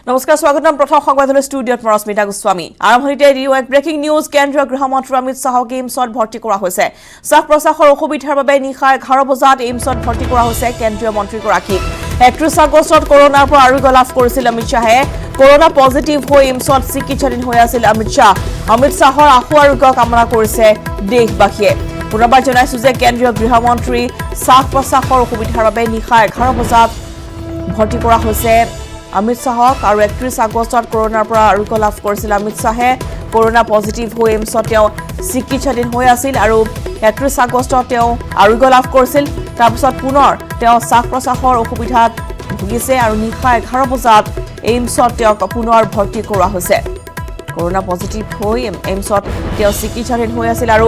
নমস্কাৰ স্বাগতম প্ৰথম সংবাদলৈ ষ্টুডিঅত মৰস্মিতা গোস্বামী আৰম্ভণিতে এক ব্ৰেকিং নিউজ কেন্দ্ৰীয় গৃহমন্ত্ৰী অমিত শাহক এইমছত ভৰ্তি কৰা হৈছে শ্বাস প্ৰশ্বাসৰ অসুবিধাৰ বাবে নিশা 11 বজাত এইমছত ভৰ্তি কৰা হৈছে কেন্দ্ৰীয় মন্ত্ৰীগৰাকীক 31 আগষ্টত কৰোনাৰ পৰা আৰোগ্য লাভ কৰিছিল অমিত শাহে কৰোনা পজিটিভ হৈ এইমছত চিকিৎসাধীন হৈ আছিল অমিত শাহৰ আশু আৰোগ্য কামনা কৰিছে দেশবাসীয়ে পুনৰবাৰ জনাইছো যে কেন্দ্ৰীয় গৃহমন্ত্ৰী শ্বাস প্ৰশ্বাসৰ অসুবিধাৰ বাবে নিশা 11 বজাত ভৰ্তি কৰা হৈছে অমিত শাহক আৰু 31 আগষ্টত কৰোনাৰ পৰা আৰোগ্য লাভ কৰিছিল অমিত শাহে কৰোনা পজিটিভ হৈ এইমছত চিকিৎসাধীন হৈ আছিল আৰু 31 আগষ্টত আৰোগ্য লাভ কৰিছিল তাৰ পিছত পুনৰ শ্বাস প্ৰশ্বাসৰ অসুবিধাত ভুগিছে আৰু নিশা 11 বজাত এইমছত পুনৰ ভৰ্তি কৰা হৈছে কৰোনা পজিটিভ হৈ এইমছত চিকিৎসাধীন হৈ আছিল আৰু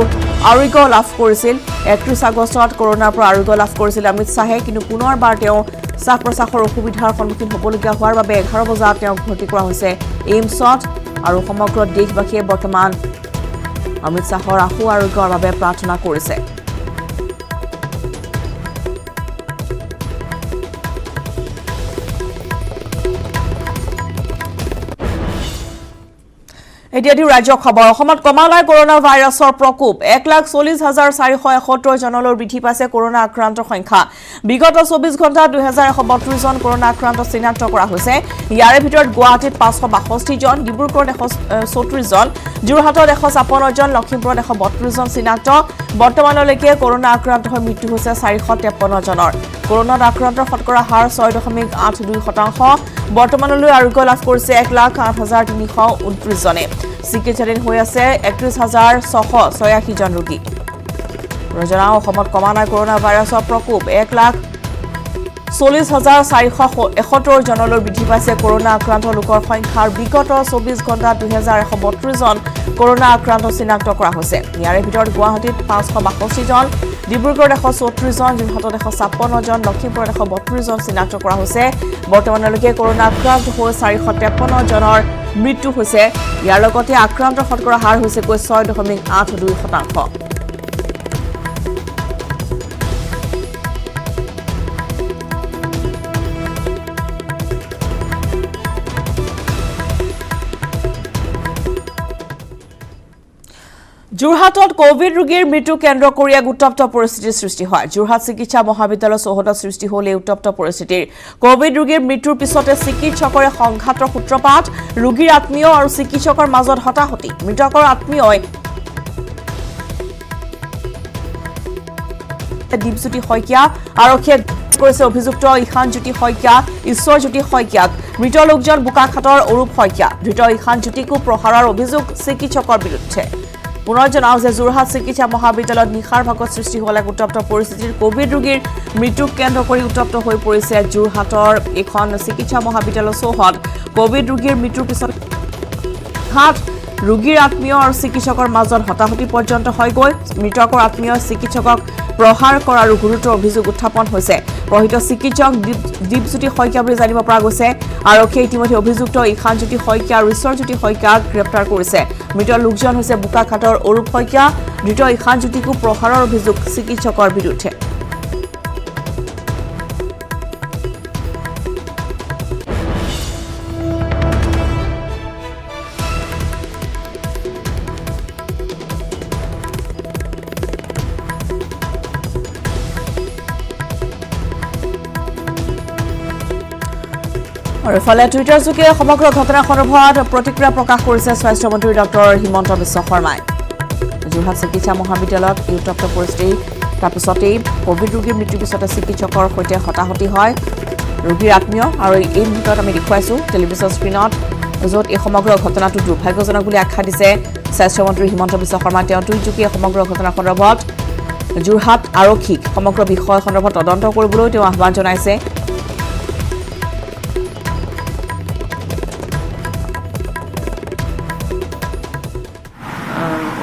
আৰোগ্য লাভ কৰিছিল 31 আগষ্টত কৰোনাৰ পৰা আৰোগ্য লাভ কৰিছিল অমিত শাহে কিন্তু পুনৰবাৰ শ্বাস প্ৰশ্বাসৰ অসুবিধাৰ সন্মুখীন হ'বলগীয়া হোৱাৰ বাবে 11 বজাত ভৰ্তি কৰা হৈছে এইমছত আৰু সমগ্ৰ দেশবাসীয়ে বৰ্তমান অমিত শাহৰ আশু আৰোগ্যৰ বাবে প্ৰাৰ্থনা কৰিছে এতিয়া ৰাজ্য খবৰ অসমত কমালাই কৰোনা ভাইৰাছৰ প্ৰকোপ 1,40,471 জনলৈ বৃদ্ধি পাইছে কৰোনা আক্ৰান্তৰ সংখ্যা বিগত 24 ঘণ্টাত 2132 জন কৰোনা আক্ৰান্ত চিনাক্ত কৰা হৈছে ইয়াৰে ভিতৰত গুৱাহাটীত 562 জন ডিব্ৰুগড়ত 134 জন যোৰহাটত 156 জন লখিমপুৰত 132 জন চিনাক্ত বৰ্তমানলৈকে কৰোনা আক্ৰান্ত হৈ মৃত্যু হৈছে 453 জনৰ কৰোনাত আক্ৰান্তৰ শতকৰা হাৰ 6.82% বৰ্তমানলৈ আৰোগ্য লাভ কৰিছে 1,08,329 জনে চিকিৎসাধীন হৈ আছে 31,686 জন ৰোগী ৰজনাও অসমত কমা নাই কৰোনা ভাইৰাছৰ প্ৰকোপ 1,40,471 জনলৈ বৃদ্ধি পাইছে কৰোনা আক্ৰান্ত লোকৰ সংখ্যাৰ বিগত 24 ঘণ্টাত 2132 জন কৰোনা আক্ৰান্ত চিনাক্ত কৰা হৈছে ইয়াৰে ভিতৰত গুৱাহাটীত 562 জন ডিব্ৰুগড়ত 134 জন যোৰহাটত 156 জন লখিমপুৰত 132 জন চিনাক্ত কৰা হৈছে বৰ্তমানলৈকে কৰোনা আক্ৰান্ত হৈ 453 জনৰ মৃত্যু হৈছে ইয়াৰ লগতে আক্ৰান্তৰ শতকৰা হাৰ হৈছে 6.82% যোৰহাটত কোভিড ৰোগীৰ মৃত্যু কেন্দ্ৰ কৰি এক উত্তপ্ত পৰিস্থিতিৰ সৃষ্টি হয় যোৰহাট চিকিৎসা মহাবিদ্যালয় চৌহদত সৃষ্টি হ'ল এই উত্তপ্ত পৰিস্থিতিৰ কোভিড ৰোগীৰ মৃত্যুৰ পিছতে চিকিৎসকৰ সংঘাতৰ সূত্ৰপাত ৰোগীৰ আত্মীয় আৰু চিকিৎসকৰ মাজত হতাহতি মৃতকৰ আত্মীয়ই দীপজ্যোতি শইকীয়া আৰক্ষীয়ে কৰিছে অভিযুক্ত ইখানজ্যোতি শইকীয়া ঈশ্বৰজ্যোতি শইকীয়াক মৃত লোকজন বোকাখাটৰ অৰূপ শইকীয়া ধৃত ইখানজ্যোতিকো প্ৰহাৰৰ অভিযোগ চিকিৎসকৰ বিৰুদ্ধে পুনৰ জনাও যে যোৰহাট চিকিৎসা মহাবিদ্যালয়ত নিশাৰ ভাগত সৃষ্টি হ'ল এক উত্তপ্ত পৰিস্থিতিৰ কোভিড ৰোগীৰ মৃত্যুক কেন্দ্ৰ কৰি উত্তপ্ত হৈ পৰিছে যোৰহাটৰ এখন চিকিৎসা মহাবিদ্যালয় চৌহদ কোভিড ৰোগীৰ মৃত্যুৰ পিছত ৰোগীৰ আত্মীয় আৰু চিকিৎসকৰ মাজত হতাহতি পৰ্যন্ত হৈ গৈ মৃতকৰ আত্মীয় চিকিৎসকক প্ৰহাৰ কৰাৰ গুৰুতৰ অভিযোগ উত্থাপন হৈছে প্ৰহিত চিকিৎসক দীপজ্যোতি শইকীয়া বুলি জানিব পৰা গৈছে আৰক্ষীয়ে ইতিমধ্যে অভিযুক্ত ইখানজ্যোতি শইকীয়া আৰু ঈশ্বৰজ্যোতি শইকীয়াক গ্ৰেপ্তাৰ কৰিছে মৃত লোকজন হৈছে বোকাখাটৰ অৰূপ শইকীয়া ধৃত ইখানজ্যোতিকো প্ৰহাৰৰ অভিযোগ চিকিৎসকৰ বিৰুদ্ধে আৰু ইফালে টুইটাৰ যোগে সমগ্ৰ ঘটনা সন্দৰ্ভত প্ৰতিক্ৰিয়া প্ৰকাশ কৰিছে স্বাস্থ্যমন্ত্ৰী ডক্টৰ হিমন্ত বিশ্ব শৰ্মাই যোৰহাট চিকিৎসা মহাবিদ্যালয়ত এই উত্তপ্ত পৰিস্থিতি তাৰপিছতেই কোভিড ৰোগীৰ মৃত্যুৰ পিছতে চিকিৎসকৰ সৈতে হতাহতি হয় ৰোগীৰ আত্মীয় আৰু এই মুহূৰ্তত আমি দেখুৱাইছোঁ টেলিভিছন স্ক্ৰীণত য'ত এই সমগ্ৰ ঘটনাটো দুৰ্ভাগ্যজনক বুলি আখ্যা দিছে স্বাস্থ্যমন্ত্ৰী হিমন্ত বিশ্ব শৰ্মা তেওঁ টুইটযোগে সমগ্ৰ ঘটনা সন্দৰ্ভত যোৰহাট আৰক্ষীক সমগ্ৰ বিষয় সন্দৰ্ভত তদন্ত কৰিবলৈ তেওঁ আহ্বান জনাইছে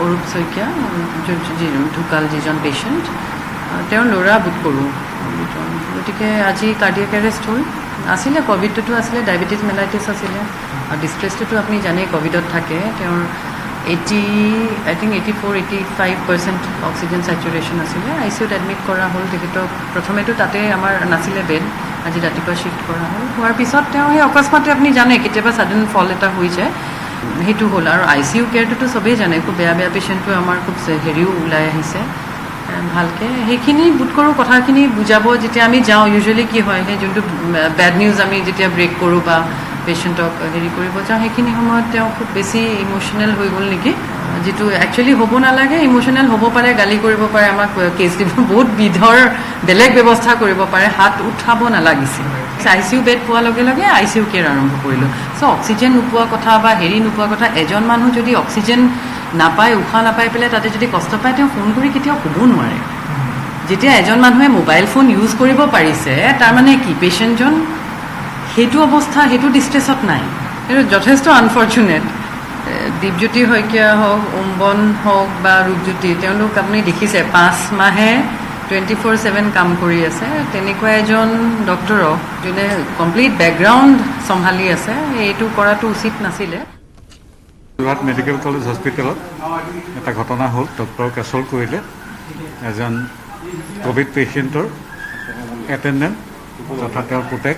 অৰূপ শইকীয়া ঢুকাল যিজন পেচেণ্ট তেওঁৰ ল'ৰা বোধ কৰোঁ গতিকে আজি কাৰ্ডিয়েক এৰেষ্ট হ'ল আছিলে ক'ভিডটোতো আছিলে ডায়েবেটিছ মেলাইটিছ আছিলে আৰু ডিষ্ট্ৰেছটোতো আপুনি জানেই ক'ভিডত থাকে তেওঁৰ 84-85% অক্সিজেন চেচুৰেশ্যন আছিলে আই চি ইউত এডমিট কৰা হ'ল তেখেতক প্ৰথমেতো তাতে আমাৰ নাছিলে বেড আজি ৰাতিপুৱা শিফ্ট কৰা হ'ল হোৱাৰ পিছত তেওঁ সেই অকস্মাতে আপুনি জানে কেতিয়াবা ছাডেন ফল এটা হৈ যায় সেইটো হ'ল আৰু ICU কেয়াৰটোতো চবেই জানে খুব বেয়া পেচেণ্টটো আমাৰ খুব হেৰিও ওলাই আহিছে ভালকৈ সেইখিনি বোধ কৰোঁ কথাখিনি বুজাব যেতিয়া আমি যাওঁ ইউজুৱেলি কি হয় সেই যোনটো বেড নিউজ আমি যেতিয়া ব্ৰেক কৰোঁ বা পেচেণ্টক হেৰি কৰিব যাওঁ সেইখিনি সময়ত তেওঁ খুব বেছি ইম'চনেল হৈ গ'ল নেকি যিটো একচুৱেলি হ'ব নালাগে ইম'চনেল হ'ব পাৰে গালি কৰিব পাৰে আমাক কেছ দিব বহুত বিধৰ বেলেগ ব্যৱস্থা কৰিব পাৰে হাত উঠাব নালাগিছিল ICU বেড পোৱাৰ লগে লগে ICU কেয়াৰ আৰম্ভ কৰিলোঁ চ' অক্সিজেন নোপোৱা কথা বা হেৰি নোপোৱা কথা এজন মানুহ যদি অক্সিজেন নাপায় উশাহ নাপাই পেলাই তাতে যদি কষ্ট পায় তেওঁ ফোন কৰি কেতিয়াও ক'ব নোৱাৰে যেতিয়া এজন মানুহে মোবাইল ফোন ইউজ কৰিব পাৰিছে তাৰমানে কি পেচেণ্টজন সেইটো অৱস্থা সেইটো ডিষ্ট্ৰেছত নাই সেইটো যথেষ্ট আনফৰ্চুনেট দীপজ্যোতি শইকীয়া হওক ওমবন হওক বা ৰূপজ্যোতি তেওঁলোক আপুনি দেখিছে 5 মাহে 24/7 কাম কৰি আছে তেনেকুৱা এজন ডক্টৰক যোনে কমপ্লিট বেকগ্ৰাউণ্ড চম্ভালি আছে এইটো কৰাটো উচিত নাছিলে যোৰহাট মেডিকেল কলেজ হস্পিটেলত এটা ঘটনা হ'ল ডক্টৰক এছল্ট কৰিলে এজন ক'ভিড পেচেণ্টৰ এটেণ্ডেণ্ট তথা তেওঁৰ পুতেক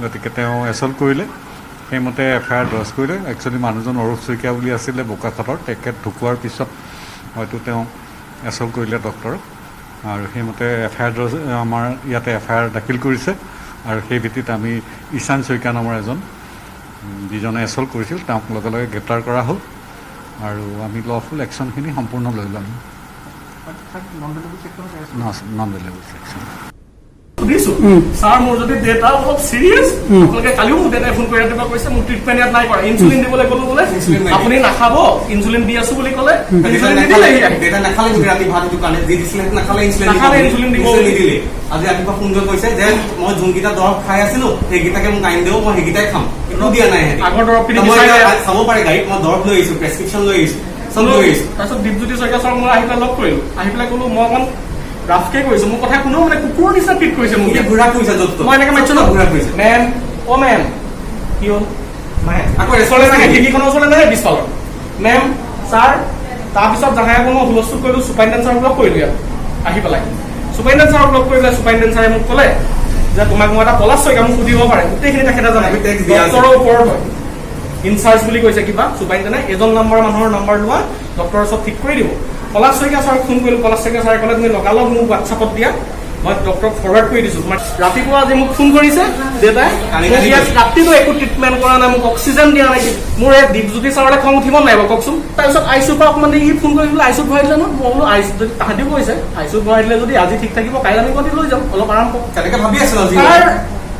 গতিকে তেওঁ এছল্ট কৰিলে সেইমতে FIR দৰ্জ কৰিলে একচুৱেলি মানুহজন অৰূপ শইকীয়া বুলি আছিলে বোকাখাটৰ তেখেত ঢুকোৱাৰ পিছত হয়তো তেওঁ এছল্ট কৰিলে ডক্টৰক আৰু সেইমতে FIR দৰ্জ আমাৰ ইয়াতে FIR দাখিল কৰিছে আৰু সেই ভিত্তিত আমি ঈশান শইকীয়া নামৰ এজন যিজনে এছল্ট কৰিছিল তেওঁক লগে লগে গ্ৰেপ্তাৰ কৰা হ'ল আৰু আমি লফুল একশ্যনখিনি সম্পূৰ্ণ লৈ ল'ম নন ভেলিয়েবল ছেকশ্যন সুধিছোঁ ছাৰ মোৰ যদি ডেটা অলপ চিৰিয়াছ আপোনালোকে কালিও মোক ডেটাই ফোন কৰি ৰাতিপুৱা কৈছে মোৰ ট্ৰিটমেণ্ট ইয়াত নাই কৰা ইনচুলিন দিবলৈ ক'লো বোলে আপুনি নাখাব ইনচুলিন দি আছো বুলি ক'লে ইনচুলিন নিদিলে ডেটা নাখালে যদি ৰাতি ভাতটো কাৰণে যি দিছিলে নাখালে ইনচুলিন দিব নিদিলে আজি ৰাতিপুৱা ফোন কৰি কৈছে যে মই যোনকেইটা দৰৱ খাই আছিলো সেইকেইটাকে মোক আনি দিওঁ মই সেইকেইটাই খাম একো দিয়া নাই আগৰ দৰৱ চাব পাৰে গাড়ীত মই দৰৱ লৈ আহিছো প্ৰেছক্ৰিপশ্যন লৈ আহিছো চব লৈ আহিছো তাৰপিছত দীপজ্যোতি শইকীয়া ছাৰক মই আহি পেলাই লগ কৰিলো আহি পেলাই ক'লো মই অকণ ৰাফকে কৈছো মোৰ কথা কোনো মানে কুকুৰৰ নিচিনা ট্ৰিট কৰিছে মোক ঘূৰা কৰিছে য'ত মই এনেকে মাতিছো ঘূৰা কৰিছে মেম অ মেম কি হ'ল আকৌ ৰেচলে নাহে খিৰিকীখনৰ ওচৰলৈ নাহে পিছফালৰ মেম ছাৰ তাৰপিছত জাহাই আকৌ মই হুলস্থুল কৰিলো ছুপাৰিণ্টেণ্ট ছাৰক লগ কৰিলো ইয়াত আহি পেলাই ছুপাৰিণ্টেণ্ট ছাৰক লগ কৰি পেলাই ছুপাৰিণ্টেণ্ট ছাৰে মোক ক'লে যে তোমাক মই এটা পলাশ শইকীয়া মোক সুধিব পাৰে গোটেইখিনি তেখেতে জানে ডক্টৰৰ ওপৰত হয় ইনচাৰ্জ বুলি কৈছে কিবা ছুপাৰিণ্টেণ্টে এজন নম্বৰৰ মানুহৰ নম্বৰ লোৱা ডক্টৰে চব ঠিক কৰি দিব পলাশ শইকীয়া ছাৰক ফোন কৰিলোঁ পলাশ শইকীয়া ছাৰে ক'লে তুমি লগালগ মোক হোৱাটছআপত দিয়া মই ডক্টৰক ফৰৱাৰ্ড কৰি দিছোঁ ৰাতিপুৱা আজি মোক ফোন কৰিছে দেউতাই ইয়াত ৰাতিটো একো ট্ৰিটমেণ্ট কৰা নাই মোক অক্সিজেন দিয়া নাই মোৰ এই দীপজ্যোতি ছাৰলৈ খং উঠিব নাই বাৰু কওকচোন তাৰপিছত ICUৰ পৰা অকণমান ই ফোন কৰি পেলাই ICUত ভৰাই দিলে ন মই বোলো ICU যদি তাহাঁতিও কৈছে ICUত ভৰাই দিলে যদি আজি ঠিক থাকিব কাইলৈ আমি গুৱাহাটী লৈ যাম অলপ আৰাম পাম তেনেকৈ ভাবি আছিলো আজি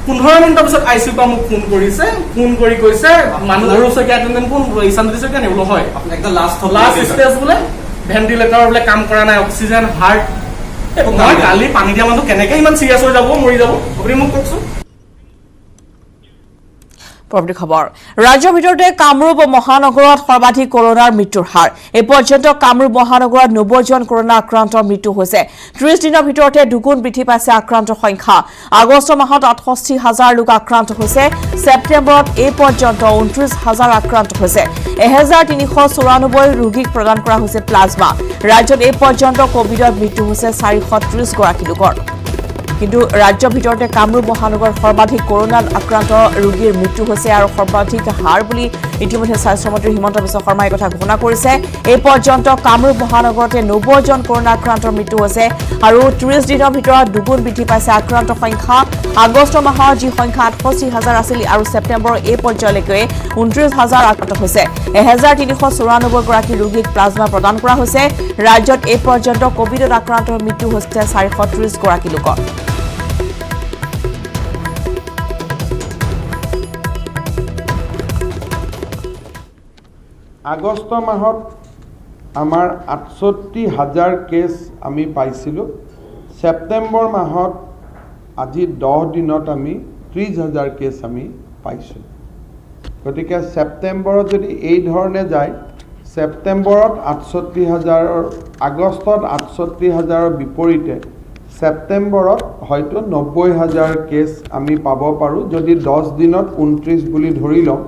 15 মিনিটৰ পিছত ICUৰ পৰা মোক ফোন কৰিছে ফোন কৰি কৈছে মানুহ অৰূপ শইকীয়া এটেণ্ডেণ্ট কোন ঈশানজ্যোতি শইকীয়া নে বোলো হয় একদম লাষ্ট ষ্টেজ বোলে ভেণ্টিলেটৰ বোলে কাম কৰা নাই অক্সিজেন হাৰ্ট মই কালি পানী দিয়া মানুহ কেনেকে ইমান চিৰিয়াছ হৈ যাব মৰি যাব আপুনি মোক কওকচোন পৰৱৰ্তী খবৰ ৰাজ্যৰ ভিতৰতে কামৰূপ মহানগৰত সৰ্বাধিক কৰোনাৰ মৃত্যুৰ হাৰ এই পৰ্যন্ত কামৰূপ মহানগৰত 90 জন কৰোনা আক্ৰান্তৰ মৃত্যু হৈছে 30 দিনৰ ভিতৰতে দুগুণ বৃদ্ধি পাইছে আক্ৰান্তৰ সংখ্যা আগষ্ট মাহত 68,000 লোক আক্ৰান্ত হৈছে ছেপ্টেম্বৰত এই পৰ্যন্ত 29,000 আক্ৰান্ত হৈছে 1,394 ৰোগীক প্ৰদান কৰা হৈছে প্লাজমা ৰাজ্যত এই পৰ্যন্ত কোভিডত মৃত্যু হৈছে 430 গৰাকী লোকৰ কিন্তু ৰাজ্যৰ ভিতৰতে কামৰূপ মহানগৰত সৰ্বাধিক কৰোনাত আক্ৰান্ত ৰোগীৰ মৃত্যু হৈছে আৰু সৰ্বাধিক হাৰ বুলি ইতিমধ্যে স্বাস্থ্যমন্ত্ৰী হিমন্ত বিশ্ব শৰ্মাই কথা ঘোষণা কৰিছে এই পৰ্যন্ত কামৰূপ মহানগৰতে 90 জন কৰোনা আক্ৰান্তৰ মৃত্যু হৈছে আৰু 30 দিনৰ ভিতৰত দুগুণ বৃদ্ধি পাইছে আক্ৰান্তৰ সংখ্যা আগষ্ট মাহৰ যি সংখ্যা 68,000 আছিল আৰু ছেপ্টেম্বৰৰ এই পৰ্যায়লৈকে 29,000 আক্ৰান্ত হৈছে 1,394 গৰাকী ৰোগীক প্লাজমা প্ৰদান কৰা হৈছে ৰাজ্যত এই পৰ্যন্ত কোভিডত আক্ৰান্তৰ মৃত্যু হৈছে 430 গৰাকী লোকৰ আগষ্ট মাহত আমাৰ 68,000 কেছ আমি পাইছিলোঁ ছেপ্টেম্বৰ মাহত আজি 10 দিনত আমি 30,000 কেছ আমি পাইছোঁ গতিকে ছেপ্টেম্বৰত যদি এই ধৰণে যায় ছেপ্টেম্বৰত 68,000 আগষ্টত 68,000 বিপৰীতে ছেপ্টেম্বৰত হয়তো 90,000 কেছ আমি পাব পাৰোঁ যদি 10 দিনত 29 বুলি ধৰি লওঁ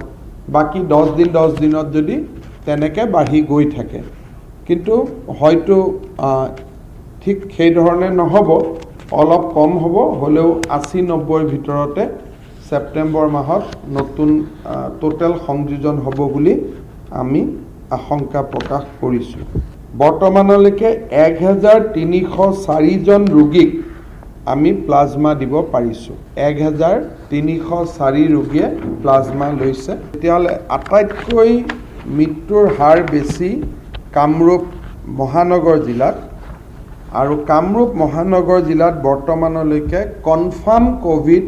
বাকি 10 দিনত যদি তেনেকে বাঢ়ি গৈ থাকে কিন্তু হয়তো ঠিক সেই ধৰণে নহ'ব অলপ কম হ'ব, হ'লেও 80-90ৰ ভিতৰতে ছেপ্টেম্বৰ মাহত নতুন টোটেল সংযোজন হ'ব বুলি আমি আশংকা প্ৰকাশ কৰিছোঁ। বৰ্তমানলৈকে 1304 জন ৰোগীক আমি প্লাজমা দিব পাৰিছোঁ। 1304 ৰোগীয়ে প্লাজমা লৈছে। তেতিয়াহ'লে আটাইতকৈ মৃত্যুৰ হাৰ বেছি কামৰূপ মহানগৰ জিলাত, আৰু কামৰূপ মহানগৰ জিলাত বৰ্তমানলৈকে কনফাৰ্ম ক'ভিড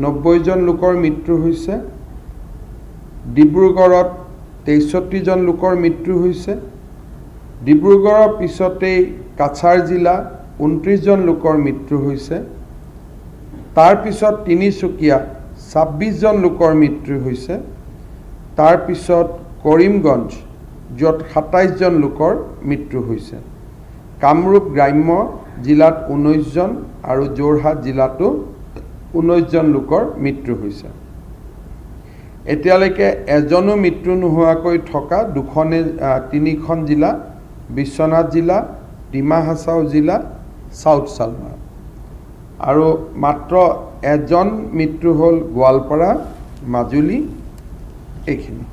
90 জন লোকৰ মৃত্যু হৈছে। ডিব্ৰুগড়ত 63 জন লোকৰ মৃত্যু হৈছে। ডিব্ৰুগড়ৰ পিছতেই কাছাৰ জিলা 29 জন লোকৰ মৃত্যু হৈছে। তাৰপিছত তিনিচুকীয়া 26 জন লোকৰ মৃত্যু হৈছে। তাৰপিছত কৰিমগঞ্জ য'ত 27 জন লোকৰ মৃত্যু হৈছে। কামৰূপ গ্ৰাম্য জিলাত 19 জন আৰু যোৰহাট জিলাতো 19 জন লোকৰ মৃত্যু হৈছে। এতিয়ালৈকে এজনো মৃত্যু নোহোৱাকৈ থকা 3খন জিলা বিশ্বনাথ জিলা, ডিমা হাছাও জিলা, চাউথ চালমাৰ, আৰু মাত্ৰ এজন মৃত্যু হ'ল গোৱালপাৰা, মাজুলী। এইখিনি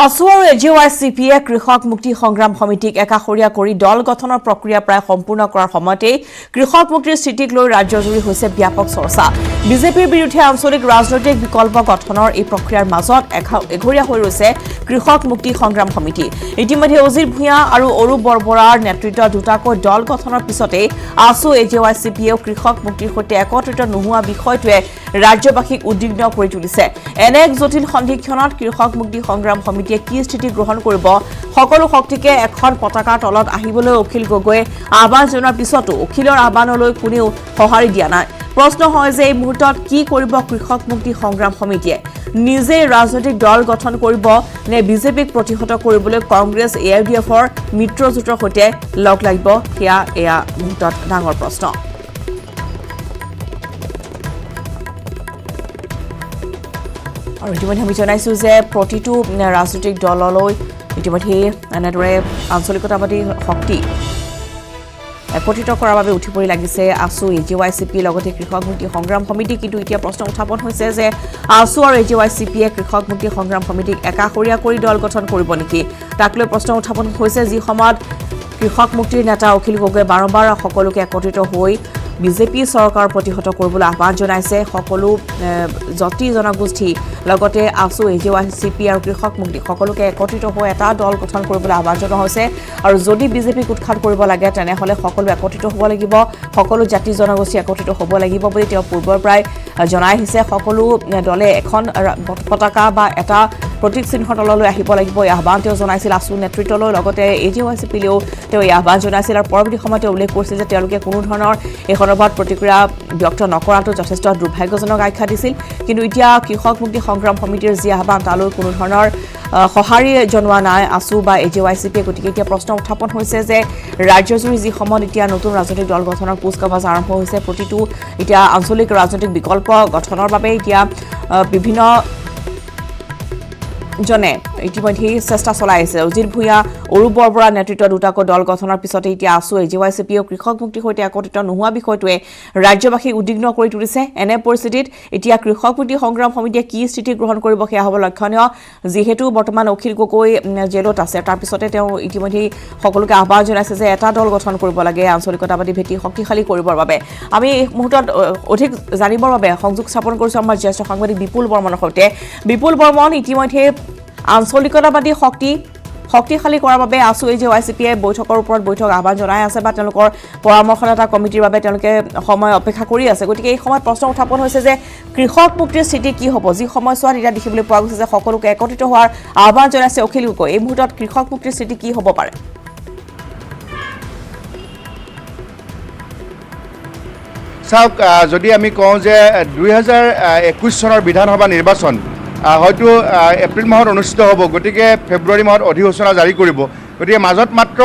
আছু আৰু AJYCPয়ে কৃষক মুক্তি সংগ্ৰাম সমিতিক একাষৰীয়া কৰি দল গঠনৰ প্ৰক্ৰিয়া প্ৰায় সম্পূৰ্ণ কৰাৰ সময়তে কৃষক মুক্তিৰ স্থিতিক লৈ ৰাজ্যজুৰি হৈছে ব্যাপক চৰ্চা। বিজেপিৰ বিৰুদ্ধে আঞ্চলিক ৰাজনৈতিক বিকল্প গঠনৰ এই প্ৰক্ৰিয়াৰ মাজত এঘৰীয়া হৈ ৰৈছে কৃষক মুক্তি সংগ্ৰাম সমিতি। ইতিমধ্যে অজিত ভূঞা আৰু অৰূপ বৰবৰাৰ নেতৃত্বত দুটাকৈ দল গঠনৰ পিছতে আছু AJYCPয়েও কৃষক মুক্তিৰ সৈতে একত্ৰিত নোহোৱা বিষয়টোৱে ৰাজ্যবাসীক উদ্বিগ্ন কৰি তুলিছে। এনে এক জটিল সন্ধিক্ষণত কৃষক মুক্তি সংগ্ৰাম সমিতিয়ে কি স্থিতি গ্ৰহণ কৰিব, সকলো শক্তিকে এখন পতাকাৰ তলত আহিবলৈ অখিল গগৈয়ে আহ্বান জনোৱাৰ পিছতো অখিলৰ আহ্বানলৈ কোনেও সঁহাৰি দিয়া নাই। প্ৰশ্ন হয় যে এই মুহূৰ্তত কি কৰিব কৃষক মুক্তি সংগ্ৰাম সমিতিয়ে? নিজে ৰাজনৈতিক দল গঠন কৰিব নে বিজেপিক প্ৰতিহত কৰিবলৈ কংগ্ৰেছ AIUDFৰ মিত্ৰজোঁটৰ সৈতে লগ লাগিব? এয়া মুহূৰ্তত ডাঙৰ প্ৰশ্ন। আৰু ইতিমধ্যে আমি জনাইছোঁ যে প্ৰতিটো ৰাজনৈতিক দললৈ ইতিমধ্যে এনেদৰে আঞ্চলিকতাবাদী শক্তি একত্ৰিত কৰাৰ বাবে উঠি পৰি লাগিছে আছু, AJYCP লগতে কৃষক মুক্তি সংগ্ৰাম সমিতি। কিন্তু এতিয়া প্ৰশ্ন উত্থাপন হৈছে যে আছু আৰু AJYCPয়ে কৃষক মুক্তি সংগ্ৰাম সমিতিক একাষৰীয়া কৰি দল গঠন কৰিব নেকি? তাক লৈ প্ৰশ্ন উত্থাপন হৈছে, যি সময়ত কৃষক মুক্তিৰ নেতা অখিল গগৈয়ে বাৰম্বাৰ সকলোকে একত্ৰিত হৈ বিজেপি চৰকাৰৰ প্ৰতিহত কৰিবলৈ আহ্বান জনাইছে। সকলো জাতি জনগোষ্ঠী লগতে আছু, AJYCP আৰু কৃষক মুক্তি সকলোকে একত্ৰিত হৈ এটা দল গঠন কৰিবলৈ আহ্বান জনোৱা হৈছে। আৰু যদি বিজেপিক উৎখাত কৰিব লাগে তেনেহ'লে সকলো একত্ৰিত হ'ব লাগিব, সকলো জাতি জনগোষ্ঠী একত্ৰিত হ'ব লাগিব বুলি তেওঁ পূৰ্বৰ পৰাই জনাই আহিছে। সকলো দলে এখন পতাকা বা এটা প্ৰতীক চিহ্নৰ তললৈ আহিব লাগিব, এই আহ্বান তেওঁ জনাইছিল আছু নেতৃত্বলৈ। লগতে AJYCPলেও তেওঁ এই আহ্বান জনাইছিল আৰু পৰৱৰ্তী সময়ত তেওঁ উল্লেখ কৰিছিল যে তেওঁলোকে কোনো ধৰণৰ এই সন্দৰ্ভত প্ৰতিক্ৰিয়া ব্যক্ত নকৰাটো যথেষ্ট দুৰ্ভাগ্যজনক আখ্যা দিছিল। কিন্তু এতিয়া কৃষক মুক্তি সংগ্ৰাম সমিতিৰ যি আহ্বান তালৈ কোনো ধৰণৰ সঁহাৰি জনোৱা নাই আছু বা AJYCPয়ে। গতিকে এতিয়া প্ৰশ্ন উত্থাপন হৈছে যে ৰাজ্যজুৰি যি সময়ত এতিয়া নতুন ৰাজনৈতিক দল গঠনৰ কুচকাৱাজ আৰম্ভ হৈছে, প্ৰতিটো এতিয়া আঞ্চলিক ৰাজনৈতিক বিকল্প গঠনৰ বাবে এতিয়া বিভিন্ন জনে ইতিমধ্যে চেষ্টা চলাই আছে। অজিত ভূঞা, অৰূপ বৰবৰাৰ নেতৃত্বত দুটাকৈ দল গঠনৰ পিছতে এতিয়া আছু, AJYCPয়েও কৃষক মুক্তিৰ সৈতে একত্ৰিত নোহোৱা বিষয়টোৱে ৰাজ্যবাসীক উদ্বিগ্ন কৰি তুলিছে। এনে পৰিস্থিতিত এতিয়া কৃষক মুক্তি সংগ্ৰাম সমিতিয়ে কি স্থিতি গ্ৰহণ কৰিব সেয়া হ'ব লক্ষণীয়। যিহেতু বৰ্তমান অখিল গগৈ জেলত আছে, তাৰপিছতে তেওঁ ইতিমধ্যে সকলোকে আহ্বান জনাইছে যে এটা দল গঠন কৰিব লাগে আঞ্চলিকতাবাদী ভেটি শক্তিশালী কৰিবৰ বাবে। আমি এই মুহূৰ্তত অধিক জানিবৰ বাবে সংযোগ স্থাপন কৰিছোঁ আমাৰ জ্যেষ্ঠ সাংবাদিক বিপুল বৰ্মনৰ সৈতে। বিপুল বৰ্মন, ইতিমধ্যে আঞ্চলিকতাবাদী শক্তিশালী কৰাৰ বাবে আছু, AJYCPয়ে বৈঠকৰ ওপৰত বৈঠক আহ্বান জনাই আছে বা তেওঁলোকৰ পৰামৰ্শদাতা কমিটিৰ বাবে তেওঁলোকে সময় অপেক্ষা কৰি আছে। গতিকে এই সময়ত প্ৰশ্ন উত্থাপন হৈছে যে কৃষক মুক্তিৰ স্থিতি কি হ'ব? যি সময়ছোৱাত এতিয়া দেখিবলৈ পোৱা গৈছে যে সকলোকে একত্ৰিত হোৱাৰ আহ্বান জনাইছে অখিল গগৈ, এই মুহূৰ্তত কৃষক মুক্তিৰ স্থিতি কি হ'ব পাৰে? চাওক, যদি আমি কওঁ যে 2021 চনৰ বিধানসভা নিৰ্বাচন হয়তো এপ্ৰিল মাহত অনুষ্ঠিত হ'ব, গতিকে ফেব্ৰুৱাৰী মাহত অধিসূচনা জাৰি কৰিব। গতিকে মাজত মাত্ৰ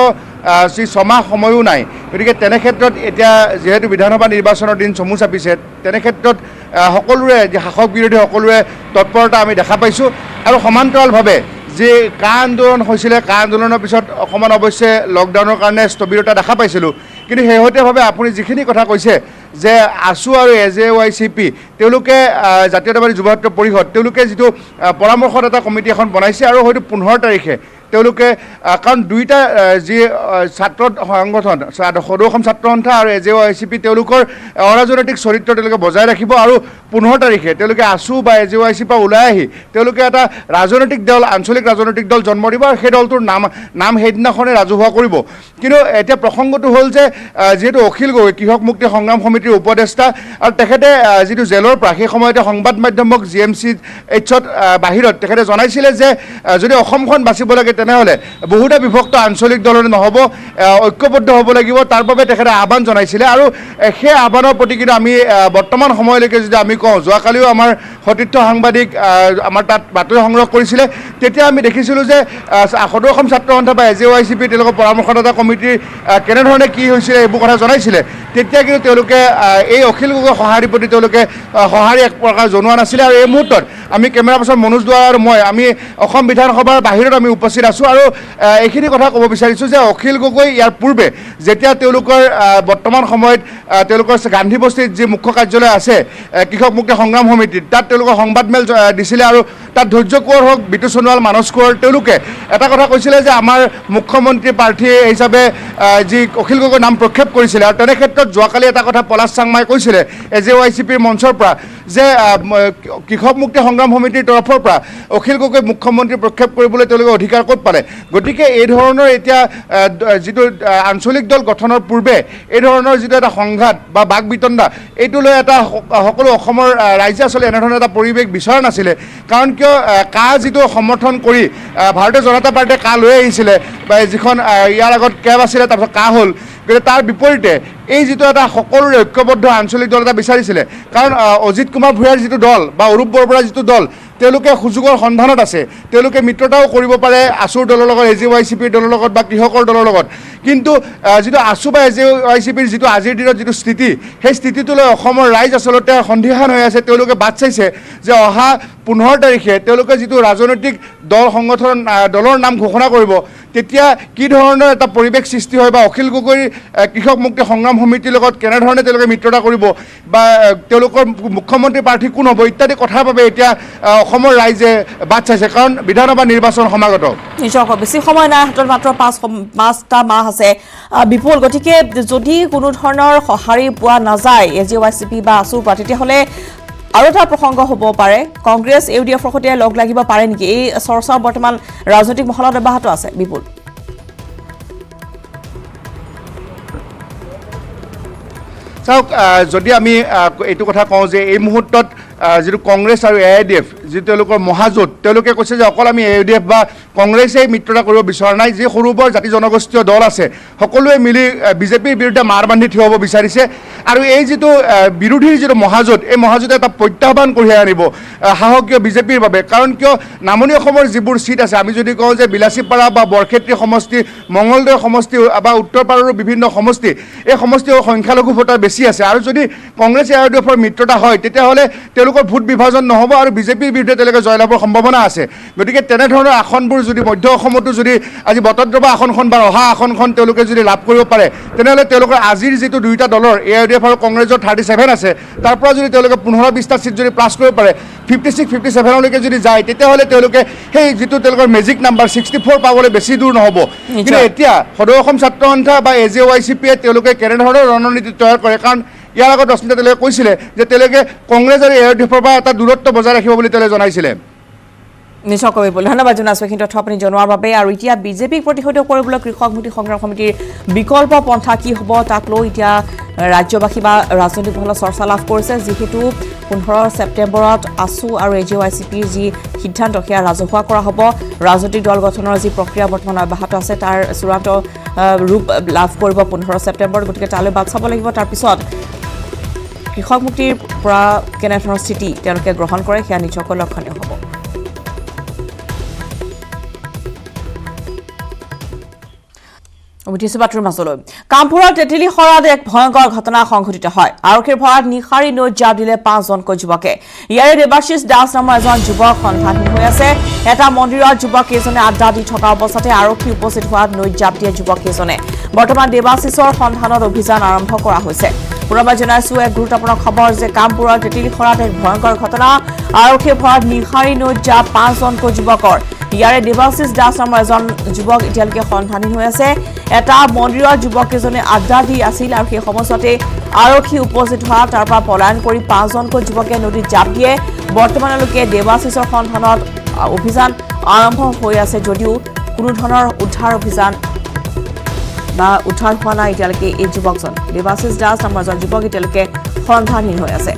6 মাহ সময়ো নাই। গতিকে তেনে ক্ষেত্ৰত এতিয়া যিহেতু বিধানসভা নিৰ্বাচনৰ দিন চমু চাপিছে, তেনে ক্ষেত্ৰত সকলোৰে শাসক বিৰোধী সকলোৰে তৎপৰতা আমি দেখা পাইছোঁ। আৰু সমান্তৰালভাৱে যি কা আন্দোলন হৈছিলে, কা আন্দোলনৰ পিছত অকণমান অৱশ্যে লকডাউনৰ কাৰণে স্থবিৰতা দেখা পাইছিলোঁ, কিন্তু শেহতীয়াভাৱে আপুনি যিখিনি কথা কৈছে যে আছু আৰু AJYCP তেওঁলোকে জাতীয়তাবাদী যুৱ ছাত্ৰ পৰিষদ তেওঁলোকে যিটো পৰামৰ্শত এটা কমিটি এখন বনাইছে আৰু হয়তো 15 তাৰিখে তেওঁলোকে কাৰণ দুইটা যি ছাত্ৰ সংগঠন সদৌ অসম ছাত্ৰ সন্থা আৰু AJYCP তেওঁলোকৰ অৰাজনৈতিক চৰিত্ৰ তেওঁলোকে বজাই ৰাখিব আৰু 15 তাৰিখে তেওঁলোকে আছু বা AJYCP ওলাই আহি তেওঁলোকে এটা ৰাজনৈতিক দল আঞ্চলিক ৰাজনৈতিক দল জন্ম দিব আৰু সেই দলটোৰ নাম সেইদিনাখনে ৰাজহুৱা কৰিব কিন্তু এতিয়া প্ৰসংগটো হ'ল যে যিহেতু অখিল গগৈ কৃষক মুক্তি সংগ্ৰাম সমিতিৰ উপদেষ্টা আৰু তেখেতে যিটো জেলৰ পৰা সেই সময়তে সংবাদ মাধ্যমক GMCHত বাহিৰত তেখেতে জনাইছিলে যে যদি অসমখন বাচিব লাগে তেনেহ'লে বহুটা বিভক্ত আঞ্চলিক দলৰে নহ'ব ঐক্যবদ্ধ হ'ব লাগিব তাৰ বাবে তেখেতে আহ্বান জনাইছিলে আৰু সেই আহ্বানৰ প্ৰতি কিন্তু আমি বৰ্তমান সময়লৈকে যদি আমি কওঁ যোৱাকালিও আমাৰ সতীৰ্থ সাংবাদিক আমাৰ তাত বাতৰি সংগ্ৰহ কৰিছিলে তেতিয়া আমি দেখিছিলোঁ যে সদৌ অসম ছাত্ৰ সন্থা বা AJYCP তেওঁলোকৰ পৰামৰ্শদাতা কমিটিৰ কেনেধৰণে কি হৈছিলে এইবোৰ কথা জনাইছিলে তেতিয়া কিন্তু তেওঁলোকে এই অখিল গগৈ সঁহাৰিৰ প্ৰতি তেওঁলোকে সঁহাৰি এক প্ৰকাৰ জনোৱা নাছিলে আৰু এই মুহূৰ্তত আমি কেমেৰা পাৰ্চন মনোজ দুৱৰা আৰু মই আমি অসম বিধানসভাৰ বাহিৰত আমি উপস্থিত আছোঁ আৰু এইখিনি কথা ক'ব বিচাৰিছোঁ যে অখিল গগৈ ইয়াৰ পূৰ্বে যেতিয়া তেওঁলোকৰ বৰ্তমান সময়ত তেওঁলোকৰ গান্ধী বস্তিত যি মুখ্য কাৰ্যালয় আছে কৃষক মুক্তি সংগ্ৰাম সমিতিত তাত তেওঁলোকৰ সংবাদমেল দিছিলে আৰু তাত ধৈৰ্য কোঁৱৰ হওক বিতু সোণোৱাল মানস কোঁৱৰ তেওঁলোকে এটা কথা কৈছিলে যে আমাৰ মুখ্যমন্ত্ৰী প্ৰাৰ্থী হিচাপে যি অখিল গগৈৰ নাম প্ৰক্ষেপ কৰিছিলে আৰু তেনে ক্ষেত্ৰত যোৱাকালি এটা কথা পলাশ চাংমাই কৈছিলে AJYCPৰ মঞ্চৰ পৰা যে কৃষক মুক্তি সংগ্ৰাম সমিতিৰ তৰফৰ পৰা অখিল গগৈ মুখ্যমন্ত্ৰী প্ৰক্ষেপ কৰিবলৈ তেওঁলোকে অধিকাৰ ক'ত পালে গতিকে এই ধৰণৰ এতিয়া যিটো আঞ্চলিক দল গঠনৰ পূৰ্বে এই ধৰণৰ যিটো এটা সংঘাত বা বাক বিতণ্ডা এইটো লৈ এটা সকলো অসমৰ ৰাইজে আচলতে এনেধৰণৰ এটা পৰিৱেশ বিচৰা নাছিলে কাৰণ কিয় কা যিটো সমৰ্থন কৰি ভাৰতীয় জনতা পাৰ্টীয়ে কা লৈ আহিছিলে বা যিখন ইয়াৰ আগত কেব আছিলে তাৰপিছত কা হ'ল গতিকে তাৰ বিপৰীতে এই যিটো এটা সকলোৰে ঐক্যবদ্ধ আঞ্চলিক দল এটা বিচাৰিছিলে কাৰণ অজিত কুমাৰ ভূঞাৰ যিটো দল বা অৰূপ বৰবৰাৰ যিটো দল তেওঁলোকে সুযোগৰ সন্ধানত আছে তেওঁলোকে মিত্ৰতাও কৰিব পাৰে আছুৰ দলৰ লগত AJYCPৰ দলৰ লগত বা কৃষকৰ দলৰ লগত কিন্তু যিটো আছু বা AJYCPৰ যিটো আজিৰ দিনত যিটো স্থিতি সেই স্থিতিটোলৈ অসমৰ ৰাইজ আচলতে সন্দিহান হৈ আছে তেওঁলোকে বাট চাইছে যে অহা 15 তাৰিখে তেওঁলোকে যিটো ৰাজনৈতিক দল সংগঠন দলৰ নাম ঘোষণা কৰিব তেতিয়া কি ধৰণৰ এটা পৰিৱেশ সৃষ্টি হয় বা অখিল গগৈৰ কৃষক মুক্তি সংগ্ৰাম সমিতিৰ লগত কেনেধৰণে তেওঁলোকে মিত্ৰতা কৰিব বা তেওঁলোকৰ মুখ্যমন্ত্ৰী প্ৰাৰ্থী কোন হ'ব ইত্যাদি কথাৰ বাবে এতিয়া অসমৰ ৰাইজে বাট চাইছে কাৰণ বিধানসভা নিৰ্বাচন সমাগত নিশ্চয় বেছি সময় নাই হাতত মাত্ৰ 5টা মাহ আছে বিপুল গতিকে যদি কোনো ধৰণৰ সঁহাৰি পোৱা নাযায় AJYCP বা আছুৰ পৰা তেতিয়াহ'লে আৰু এটা প্ৰসংগ হ'ব পাৰে কংগ্ৰেছ UDFৰ সৈতে লগ লাগিব পাৰে নেকি এই চৰ্চা বৰ্তমান ৰাজনৈতিক মহলত অব্যাহত আছে বিপুল চাওক যদি আমি এইটো কথা কওঁ যে এই মুহূৰ্তত যিটো কংগ্ৰেছ আৰু AIDF যিটো তেওঁলোকৰ মহাজোঁট তেওঁলোকে কৈছে যে অকল আমি AIDF বা কংগ্ৰেছেই মিত্ৰতা কৰিব বিচৰা নাই যি সৰু বৰ জাতি জনগোষ্ঠীয় দল আছে সকলোৱে মিলি বিজেপিৰ বিৰুদ্ধে মাৰ বান্ধি থিয় হ'ব বিচাৰিছে আৰু এই যিটো বিৰোধীৰ যিটো মহাজোঁট এই মহাজোঁটে এটা প্ৰত্যাহ্বান কঢ়িয়াই আনিব সাহসীয় বিজেপিৰ বাবে কাৰণ কিয় নামনি অসমৰ যিবোৰ চিট আছে আমি যদি কওঁ যে বিলাচীপাৰা বা বৰক্ষেত্ৰী সমষ্টি মঙলদৈ সমষ্টি বা উত্তৰপাৰাৰো বিভিন্ন সমষ্টি এই সমষ্টিৰ সংখ্যালঘু ভোটাৰ বেছি আছে আৰু যদি কংগ্ৰেছ AIDFৰ মিত্ৰতা হয় তেতিয়াহ'লে তেওঁলোকৰ ভোট বিভাজন নহ'ব আৰু বিজেপিৰ বিৰুদ্ধে তেওঁলোকে জয়লাভৰ সম্ভাৱনা আছে গতিকে তেনেধৰণৰ আসনবোৰ যদি মধ্য অসমতো যদি আজি বটদ্ৰৱা আসনখন বা অহা আসনখন তেওঁলোকে যদি লাভ কৰিব পাৰে তেনেহ'লে তেওঁলোকৰ আজিৰ যিটো দুয়োটা দলৰ AIDF আৰু কংগ্ৰেছৰ 37 আছে তাৰ পৰা যদি তেওঁলোকে 15-20টা চিট যদি প্লাছ কৰিব পাৰে 56-57লৈকে যদি যায় তেতিয়াহ'লে তেওঁলোকে সেই যিটো তেওঁলোকৰ মেজিক নাম্বাৰ 64 পাবলৈ বেছি দূৰ নহ'ব কিন্তু এতিয়া সদৌ অসম ছাত্ৰ সন্থা বা AJYCPয়ে তেওঁলোকে কেনেধৰণৰ ৰণনীতি তৈয়াৰ কৰে কাৰণ ইয়াৰ আগত ৰশ্মিতা তেওঁলোকে কৈছিলে যে তেওঁলোকে কংগ্ৰেছ আৰু AIDFৰ পৰা এটা দূৰত্ব বজাই ৰাখিব বুলি তেওঁলোকে জনাইছিলে নিশ্চয় বিপুল ধন্যবাদ জনাইছোঁ এইখিনি তথ্য আপুনি জনোৱাৰ বাবে আৰু এতিয়া বিজেপিক প্ৰতিহত কৰিবলৈ কৃষক মুক্তি সংগ্ৰাম সমিতিৰ বিকল্প পন্থা কি হ'ব তাক লৈ এতিয়া ৰাজ্যবাসী বা ৰাজনৈতিক মহলত চৰ্চা লাভ কৰিছে যিহেতু 15 ছেপ্টেম্বৰত আছু আৰু AJYCPৰ যি সিদ্ধান্ত সেয়া ৰাজহুৱা কৰা হ'ব ৰাজনৈতিক দল গঠনৰ যি প্ৰক্ৰিয়া বৰ্তমান অব্যাহত আছে তাৰ চূড়ান্ত ৰূপ লাভ কৰিব 15 ছেপ্টেম্বৰত গতিকে তালৈ বাট চাব লাগিব তাৰপিছত কৃষক মুক্তিৰ পৰা কেনেধৰণৰ স্থিতি তেওঁলোকে গ্ৰহণ কৰে সেয়া নিশ্চয়কৈ লক্ষণীয় হ'ব উঠিছে বাতৰিৰ মাজলৈ কামপুৰৰ তেতেলী খৰাত এক ভয়ংকৰ ঘটনা সংঘটিত হয় আৰক্ষীৰ ভয়ত নিশাৰী নৈত জাপ দিলে 5জনকৈ যুৱকে ইয়াৰে দেৱাশিষ দাস নামৰ এজন যুৱক সন্ধানহীন হৈ আছে এটা মন্দিৰৰ যুৱক কেইজনে আড্ডা দি থকা অৱস্থাতে আৰক্ষী উপস্থিত হোৱাত নৈত জাপ দিয়ে যুৱক কেইজনে বৰ্তমান দেৱাশিষৰ সন্ধানত অভিযান আৰম্ভ কৰা হৈছে পুৰবা জনাইছো এক গুৰুত্বপূৰ্ণ খবৰ যে কামপুৰৰ তেতেলী খৰাত এক ভয়ংকৰ ঘটনা আৰক্ষীৰ ভয়ত নিশাৰী নৈত জাপ 5জনকৈ যুৱকৰ ইয়াৰে দেৱাশিষ দাস নামৰ এজন যুৱক এতিয়ালৈকে সন্ধানহীন হৈ আছে এটা মন্দিৰৰ যুৱক কেইজনে আড্ডা দি আছিল আৰু সেই সময়তে আৰক্ষী উপস্থিত হোৱা তাৰ পৰা পলায়ন কৰি 5জনকৈ যুৱকে নদীত জাপ দিয়ে বৰ্তমানলৈকে দেৱাশিষৰ সন্ধানত অভিযান আৰম্ভ হৈ আছে যদিও কোনো ধৰণৰ উদ্ধাৰ অভিযান বা উদ্ধাৰ হোৱা নাই এতিয়ালৈকে এই যুৱকজন দেৱাশিষ দাস নামৰ এজন যুৱক এতিয়ালৈকে সন্ধানহীন হৈ আছে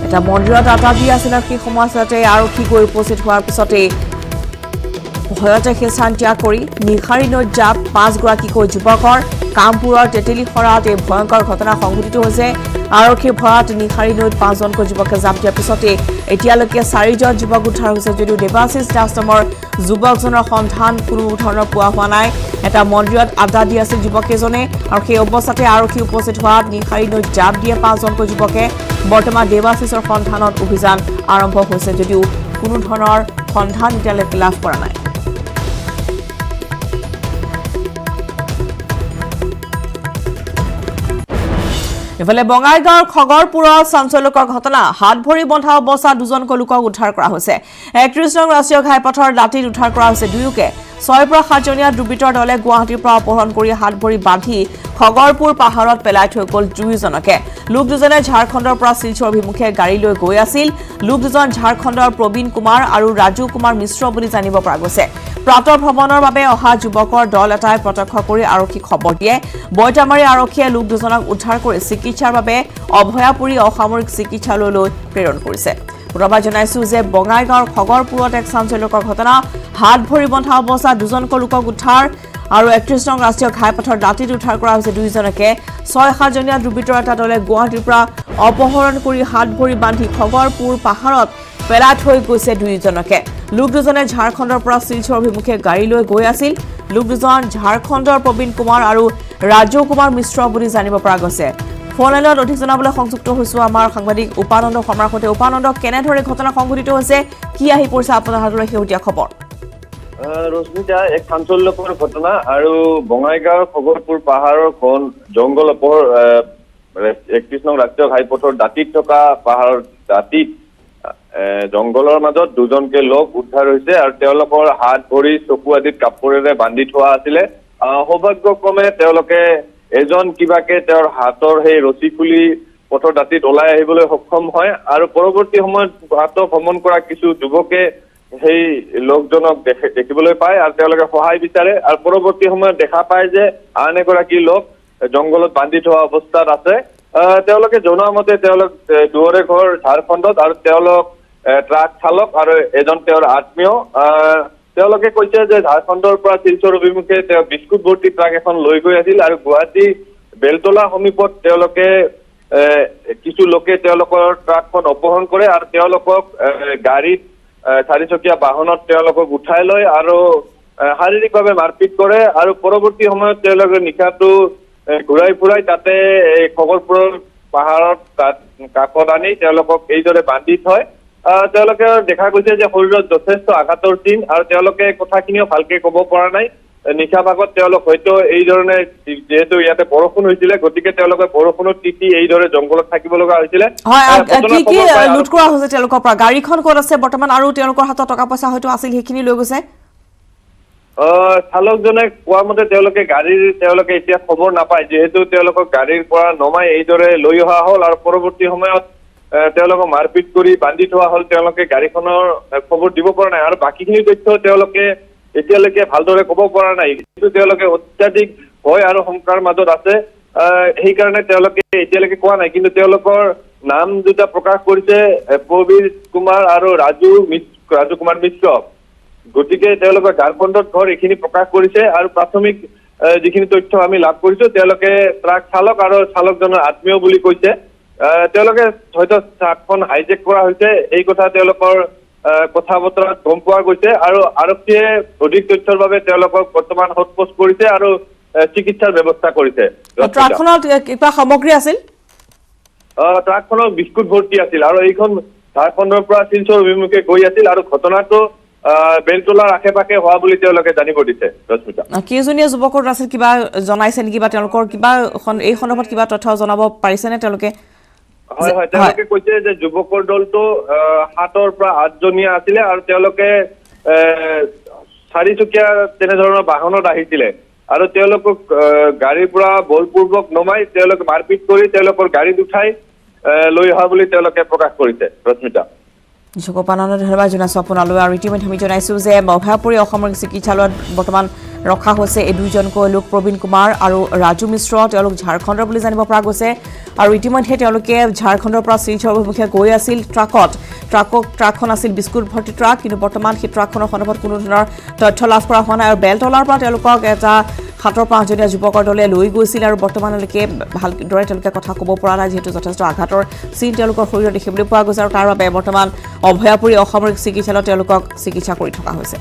এটা মন্দিৰত আড্ডা দি আছিল সেই সময়তে আৰক্ষী গৈ উপস্থিত হোৱাৰ পিছতে ভয়তে সেই স্থান ত্যাগ কৰি নিশাৰী নৈত জাপ 5গৰাকীকৈ যুৱকৰ কামপুৰৰ তেতেলী খৰাত এই ভয়ংকৰ ঘটনা সংঘটিত হৈছে আৰক্ষীৰ ভয়ত নিশাৰী নৈত 5জনকৈ যুৱকে জাপ দিয়াৰ পিছতে এতিয়ালৈকে 4জন যুৱক উদ্ধাৰ হৈছে যদিও দেৱাশিষ দাস নামৰ যুৱকজনৰ সন্ধান কোনো ধৰণৰ পোৱা হোৱা নাই এটা মন্দিৰত আড্ডা দি আছিল যুৱককেইজনে আৰু সেই অৱস্থাতে আৰক্ষী উপস্থিত হোৱাত নিশাৰী নৈত জাপ দিয়ে 5জনকৈ যুৱকে বৰ্তমান দেৱাশিষৰ সন্ধানত অভিযান আৰম্ভ হৈছে যদিও কোনো ধৰণৰ সন্ধান এতিয়ালৈকে লাভ কৰা নাই ইফালে বঙাইগাঁৱৰ খগৰপুৰৰ চাঞ্চল্যকৰ ঘটনা হাত ভৰি বন্ধা অৱস্থাত 2জনকৈ লোকক উদ্ধাৰ কৰা হৈছে 31 নং ৰাষ্ট্ৰীয় ঘাইপথৰ দাঁতিত উদ্ধাৰ কৰা হৈছে দুয়োকে 6 পৰা 7 জনীয়া দুৰ্বৃত্তৰ দলে গুৱাহাটীৰ পৰা অপহৰণ কৰি হাত ভৰি বান্ধি খগৰপুৰ পাহাৰত পেলাই থৈ গ'ল 2জনকে লোক দুজনে ঝাৰখণ্ডৰ পৰা শিলচৰ অভিমুখে গাড়ী লৈ গৈ আছিল লোক দুজন ঝাৰখণ্ডৰ প্ৰবীণ কুমাৰ আৰু ৰাজু কুমাৰ মিশ্ৰ বুলি জানিব পৰা গৈছে প্ৰাতৰ ভ্ৰমণৰ বাবে অহা যুৱকৰ দল এটাই প্ৰত্যক্ষ কৰি আৰক্ষীক খবৰ দিয়ে বৈতামাৰী আৰক্ষীয়ে লোক দুজনক উদ্ধাৰ কৰি চিকিৎসাৰ বাবে অভয়াপুৰী অসামৰিক চিকিৎসালয়লৈ প্ৰেৰণ কৰিছে পুৰবা জনাইছো যে বঙাইগাঁৱৰ খগৰপুৰত এক চাঞ্চল্যকৰ ঘটনা হাত ভৰি বন্ধা অৱস্থাত 2জনকৈ লোকক উদ্ধাৰ আৰু 31 নং ৰাষ্ট্ৰীয় ঘাইপথৰ দাঁতিত উদ্ধাৰ কৰা হৈছে 2জনকে 6-7 জনীয়া দুৰ্বৃত্তৰ এটা দলে গুৱাহাটীৰ পৰা অপহৰণ কৰি হাত ভৰি বান্ধি খগৰপুৰ পাহাৰত পেলাই থৈ গৈছে 2জনকে লোক দুজনে ঝাৰখণ্ডৰ পৰা শিলচৰ অভিমুখে গাড়ী লৈ গৈ আছিল লোক দুজন ঝাৰখণ্ডৰ প্ৰবীণ কুমাৰ আৰু ৰাজু কুমাৰ মিশ্ৰ বুলি জানিব পৰা গৈছে ফোন লাইনত অধিক জনাবলৈ সংযুক্ত হৈছো আমাৰ সাংবাদিক উপানন্দ শৰ্মাৰ সৈতে উপানন্দ কেনেদৰে ঘটনা সংঘটিত হৈছে কি আহি পৰিছে আপোনাৰ হাতলৈ শেহতীয়া খবৰ ৰশ্মিতা এক চাঞ্চল্যকৰ ঘটনা আৰু বঙাইগাঁৱৰ খগৰপুৰ পাহাৰৰ ঘন জংঘল 31 নং ৰাষ্ট্ৰীয় ঘাইপথৰ দাঁতিত থকা পাহাৰৰ দাঁতিত জংঘলৰ মাজত 2জনকে লোক উদ্ধাৰ হৈছে আৰু তেওঁলোকৰ হাত ভৰি চকু আদিত কাপোৰেৰে বান্ধি থোৱা আছিলে সৌভাগ্যক্ৰমে তেওঁলোকে এজন কিবাকে তেওঁৰ হাতৰ সেই ৰছী খুলি পথৰ দাঁতিত ওলাই আহিবলৈ সক্ষম হয় আৰু পৰৱৰ্তী সময়ত প্ৰাতঃ ভ্ৰমণ কৰা কিছু যুৱকে সেই লোকজনক দেখিবলৈ পায় আৰু তেওঁলোকে সহায় বিচাৰে আৰু পৰৱৰ্তী সময়ত দেখা পায় যে আন এগৰাকী লোক জংঘলত বান্ধি থোৱা অৱস্থাত আছে তেওঁলোকে জনোৱা মতে তেওঁলোক দুৱৰে ঘৰ ঝাৰখণ্ডত আৰু তেওঁলোক ট্ৰাক চালক আৰু এজন তেওঁৰ আত্মীয় তেওঁলোকে কৈছে যে ঝাৰখণ্ডৰ পৰা শিলচৰ অভিমুখে তেওঁ বিস্কুট ভৰ্তি ট্ৰাক এখন লৈ গৈ আছিল আৰু গুৱাহাটী বেলতলা সমীপত তেওঁলোকে কিছু লোকে তেওঁলোকৰ ট্ৰাকখন অপহৰণ কৰে আৰু তেওঁলোকক গাড়ীত 4চকীয়া বাহনত তেওঁলোকক উঠাই লয় আৰু শাৰীৰিকভাৱে মাৰপিট কৰে আৰু পৰৱৰ্তী সময়ত তেওঁলোকে নিশাটো ঘূৰাই ফুৰাই তাতে খগৰপুৰৰ পাহাৰত কাকত আনি তেওঁলোকক এইদৰে বান্ধি থয় তেওঁলোকে দেখা গৈছে যে শৰীৰত যথেষ্ট আঘাতৰ চিন আৰু তেওঁলোকে কথাখিনিও ভালকে ক'ব পৰা নাই নিশা ভাগত তেওঁলোক হয়তো এইধৰণে যেহেতু ইয়াতে বৰষুণ হৈছিলে গতিকে তেওঁলোকে বৰষুণত তিতি এইদৰে জংঘলত থাকিব লগা হৈছিলে কি লুট কৰা হৈছে তেওঁলোকৰ পৰা গাড়ীখন ক'ত আছে বৰ্তমান আৰু তেওঁলোকৰ হাতত টকা পইচা হয়তো আছিল সেইখিনি লৈ গৈছে চালকজনে কোৱা মতে তেওঁলোকে এতিয়া খবৰ নাপায় যিহেতু তেওঁলোকক গাড়ীৰ পৰা নমাই এইদৰে লৈ অহা হ'ল আৰু পৰৱৰ্তী সময়ত তেওঁলোকক মাৰপিট কৰি বান্ধি থোৱা হ'ল তেওঁলোকে গাড়ীখনৰ খবৰ দিব পৰা নাই আৰু বাকীখিনি তথ্য তেওঁলোকে এতিয়ালৈকে ভালদৰে ক'ব পৰা নাই কিন্তু তেওঁলোকে অত্যাধিক ভয় আৰু শংকাৰ মাজত আছে সেইকাৰণে তেওঁলোকে এতিয়ালৈকে কোৱা নাই কিন্তু তেওঁলোকৰ নাম দুটা প্ৰকাশ কৰিছে প্ৰবীৰ কুমাৰ আৰু ৰাজু কুমাৰ মিশ্ৰ গতিকে তেওঁলোকৰ ঝাৰখণ্ডত ঘৰ এইখিনি প্ৰকাশ কৰিছে আৰু প্ৰাথমিক যিখিনি তথ্য আমি লাভ কৰিছো তেওঁলোকে ট্ৰাক চালক আৰু চালকজনৰ আত্মীয় বুলি কৈছে তেওঁলোকে হয়তো ট্ৰাকখন হাইজেক কৰা হৈছে এই কথা তেওঁলোকৰ কথা বতৰাত গম পোৱা গৈছে আৰু আৰক্ষীয়ে অধিক তথ্যৰ বাবে তেওঁলোকক বৰ্তমান হটপোষ্ট কৰিছে আৰু চিকিৎসাৰ ব্যৱস্থা কৰিছে ট্ৰাকখনত কিবা সামগ্ৰী আছিল ট্ৰাকখনৰ বিস্কুট ভৰ্তি আছিল আৰু এইখন ঝাৰখণ্ডৰ পৰা শিলচৰ অভিমুখে গৈ আছিল আৰু ঘটনাটো বেলতলাৰ আশে পাশে হোৱা বুলি তেওঁলোকে জানিব দিছে ৰশ্মিতা কেইজনীয়া যুৱকৰ আছিল কিবা জনাইছে নেকি বা তেওঁলোকৰ কিবা এই সন্দৰ্ভত কিবা তথ্য জনাব পাৰিছেনে তেওঁলোকে হয় হয় তেওঁলোকে কৈছে যে যুৱকৰ দলটো 7ৰ পৰা 8জনীয়া আছিলে আৰু তেওঁলোকে 4চকীয়া তেনেধৰণৰ বাহনত আহিছিলে আৰু তেওঁলোকক গাড়ীৰ পৰা বলপূৰ্বক নমাই তেওঁলোকে মাৰপিট কৰি তেওঁলোকৰ গাড়ীত উঠাই লৈ অহা বুলি তেওঁলোকে প্ৰকাশ কৰিছে ৰশ্মিতা যোগপানন্দ ধন্যবাদ জনাইছো আপোনালৈ আৰু ইতিমধ্যে আমি জনাইছো যে অভয়াপুৰী অসামৰিক চিকিৎসালয়ত বৰ্তমান ৰখা হৈছে এই দুজনকৈ লোক প্ৰবীণ কুমাৰ আৰু ৰাজু মিশ্ৰ তেওঁলোক ঝাৰখণ্ডৰ বুলি জানিব পৰা গৈছে আৰু ইতিমধ্যে তেওঁলোকে ঝাৰখণ্ডৰ পৰা শিলচৰ অভিমুখে গৈ আছিল ট্ৰাকখন আছিল বিস্কুট ভৰ্তি ট্ৰাক কিন্তু বৰ্তমান সেই ট্ৰাকখনৰ সন্দৰ্ভত কোনো ধৰণৰ তথ্য লাভ কৰা হোৱা নাই আৰু বেলতলাৰ পৰা তেওঁলোকক এটা 7ৰ পৰা 8জনীয়া যুৱকৰ দলে লৈ গৈছিল আৰু বৰ্তমানলৈকে ভালদৰে তেওঁলোকে কথা ক'ব পৰা নাই যিহেতু যথেষ্ট আঘাতৰ চিন তেওঁলোকৰ শৰীৰত দেখিবলৈ পোৱা গৈছে আৰু তাৰ বাবে বৰ্তমান অভয়াপুৰী অসামৰিক চিকিৎসালয়ত তেওঁলোকক চিকিৎসা কৰি থকা হৈছে